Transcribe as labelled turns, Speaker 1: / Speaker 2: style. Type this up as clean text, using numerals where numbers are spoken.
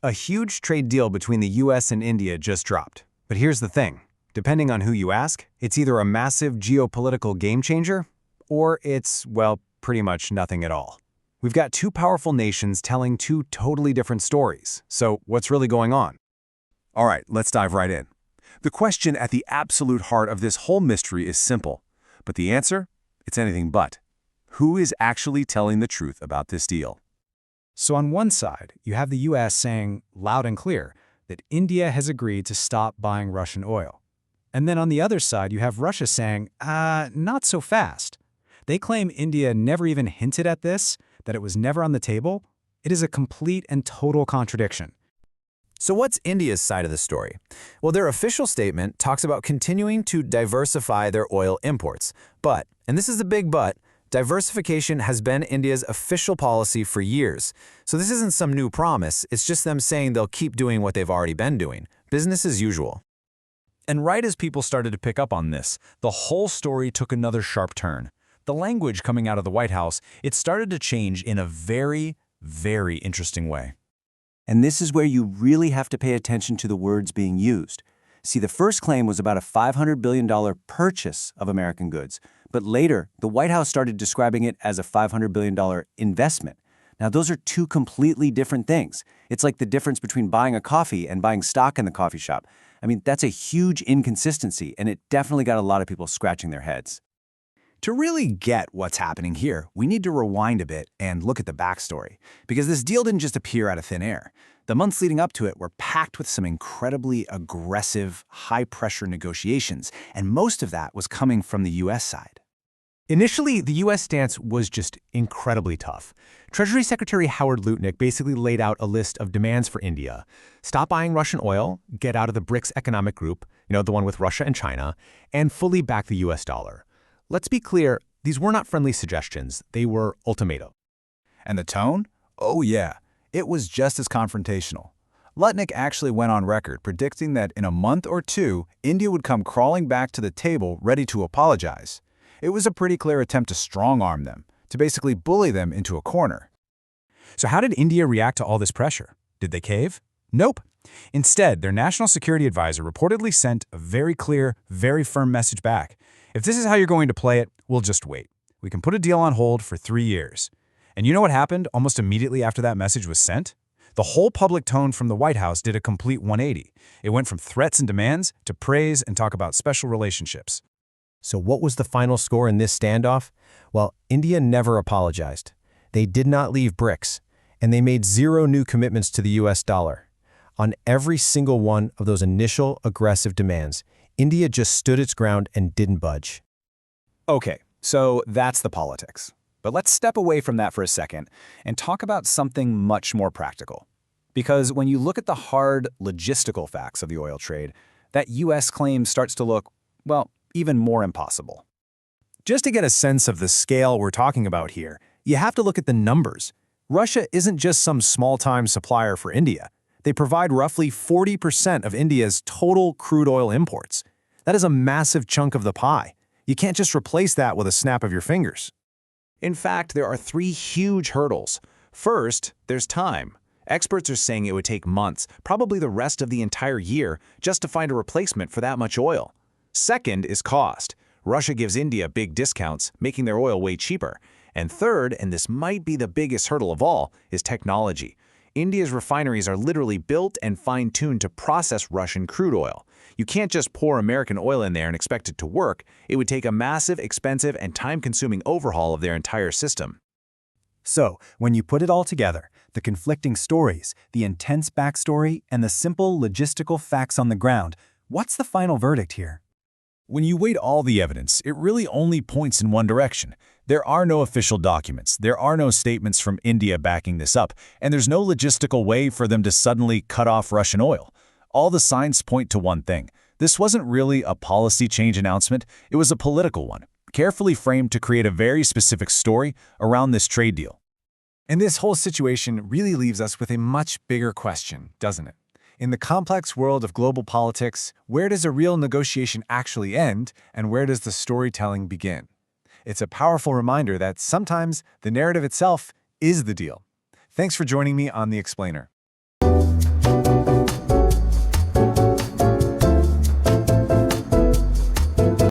Speaker 1: A huge trade deal between the US and India just dropped. But here's the thing. Depending on who you ask, it's either a massive geopolitical game changer, or it's, well, pretty much nothing at all. We've got two powerful nations telling two totally different stories. So what's really going on?
Speaker 2: All right, let's dive right in. The question at the absolute heart of this whole mystery is simple, but the answer? It's anything but. Who is actually telling the truth about this deal?
Speaker 3: So on one side, you have the US saying loud and clear that India has agreed to stop buying Russian oil. And then on the other side, you have Russia saying, not so fast. They claim India never even hinted at this, that it was never on the table. It is a complete and total contradiction.
Speaker 4: So what's India's side of the story? Well, their official statement talks about continuing to diversify their oil imports. But, and this is the big but, diversification has been India's official policy for years. So this isn't some new promise, it's just them saying they'll keep doing what they've already been doing. Business as usual.
Speaker 5: And right as people started to pick up on this, the whole story took another sharp turn. The language coming out of the White House, it started to change in a very, very interesting way.
Speaker 6: And this is where you really have to pay attention to the words being used. See, the first claim was about a $500 billion purchase of American goods, but later, the White House started describing it as a $500 billion investment. Now, those are two completely different things. It's like the difference between buying a coffee and buying stock in the coffee shop. I mean, that's a huge inconsistency, and it definitely got a lot of people scratching their heads.
Speaker 1: To really get what's happening here, we need to rewind a bit and look at the backstory, because this deal didn't just appear out of thin air. The months leading up to it were packed with some incredibly aggressive, high-pressure negotiations, and most of that was coming from the US side.
Speaker 5: Initially, the U.S. stance was just incredibly tough. Treasury Secretary Howard Lutnick basically laid out a list of demands for India. Stop buying Russian oil, get out of the BRICS economic group, the one with Russia and China, and fully back the U.S. dollar. Let's be clear, these were not friendly suggestions, they were ultimatum.
Speaker 2: And the tone? Oh yeah, it was just as confrontational. Lutnick actually went on record predicting that in a month or two, India would come crawling back to the table ready to apologize. It was a pretty clear attempt to strong-arm them, to basically bully them into a corner.
Speaker 5: So how did India react to all this pressure? Did they cave? Nope. Instead, their national security advisor reportedly sent a very clear, very firm message back. If this is how you're going to play it, we'll just wait. We can put a deal on hold for 3 years. And you know what happened almost immediately after that message was sent? The whole public tone from the White House did a complete 180. It went from threats and demands to praise and talk about special relationships.
Speaker 7: So what was the final score in this standoff? Well, India never apologized. They did not leave BRICS, and they made 0 new commitments to the US dollar. On every single one of those initial aggressive demands, India just stood its ground and didn't budge.
Speaker 2: Okay, so that's the politics. But let's step away from that for a second and talk about something much more practical. Because when you look at the hard logistical facts of the oil trade, that US claim starts to look, well, even more impossible.
Speaker 1: Just to get a sense of the scale we're talking about here, you have to look at the numbers. Russia isn't just some small-time supplier for India. They provide roughly 40% of India's total crude oil imports. That is a massive chunk of the pie. You can't just replace that with a snap of your fingers. In fact, there are 3 huge hurdles. First, there's time. Experts are saying it would take months, probably the rest of the entire year, just to find a replacement for that much oil. Second is cost. Russia gives India big discounts, making their oil way cheaper. And third, and this might be the biggest hurdle of all, is technology. India's refineries are literally built and fine-tuned to process Russian crude oil. You can't just pour American oil in there and expect it to work. It would take a massive, expensive, and time-consuming overhaul of their entire system.
Speaker 3: So, when you put it all together, the conflicting stories, the intense backstory, and the simple logistical facts on the ground, what's the final verdict here?
Speaker 2: When you weigh all the evidence, it really only points in one direction. There are no official documents, there are no statements from India backing this up, and there's no logistical way for them to suddenly cut off Russian oil. All the signs point to one thing. This wasn't really a policy change announcement, it was a political one, carefully framed to create a very specific story around this trade deal.
Speaker 1: And this whole situation really leaves us with a much bigger question, doesn't it? In the complex world of global politics, where does a real negotiation actually end, and where does the storytelling begin? It's a powerful reminder that sometimes the narrative itself is the deal. Thanks for joining me on The Explainer.